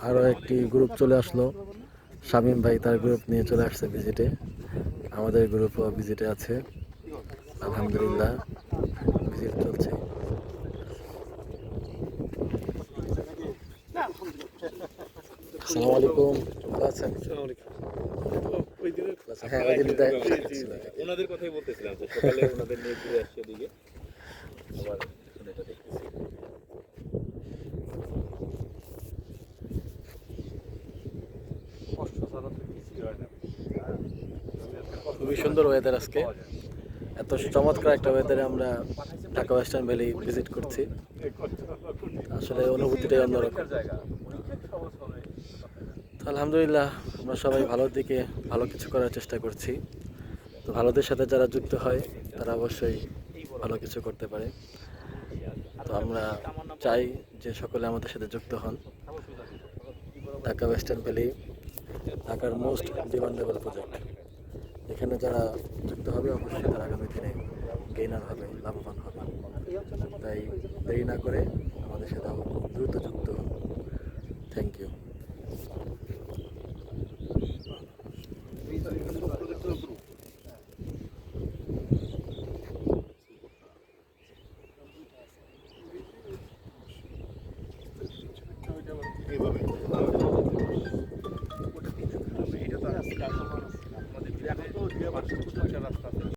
আরও একটি গ্রুপ চলে আসলো। শামীম ভাই তার গ্রুপ নিয়ে চলে আসছে ভিজিটে। আমাদের গ্রুপও ভিজিটে আছে। আলহামদুলিল্লাহ ভিজিট চলছে। আসসালামু আলাইকুম, ভালো আছেন? হ্যাঁ, ওই দিন ওনাদের কথাই বলতেছিলাম যে সকালে ওনাদের নিয়ে ঘুরে আসছে এদিকে আবার এখন এটা দেখতেছি। খুবই সুন্দর ওয়েদার আজকে। এত চমৎকার একটা ওয়েদারে আমরা ঢাকা ওয়েস্টার্ন ভ্যালি ভিজিট করছি। আসলে অনুভূতিটাই অন্যরকম। তো আলহামদুলিল্লাহ আমরা সবাই ভালোর দিকে ভালো কিছু করার চেষ্টা করছি। তো ভালোদের সাথে যারা যুক্ত হয় তারা অবশ্যই ভালো কিছু করতে পারে। তো আমরা চাই যে সকলে আমাদের সাথে যুক্ত হন। ঢাকা ওয়েস্টার্ন ভ্যালি ঢাকার মোস্ট ডিমান্ডেবল প্রজেক্ট। এখানে যারা যুক্ত হবে অবশ্যই তারা আগামী দিনে গেইনার হবে, লাভবান হবে। তাই দেরি না করে আমাদের সাথে দ্রুত যুক্ত হন।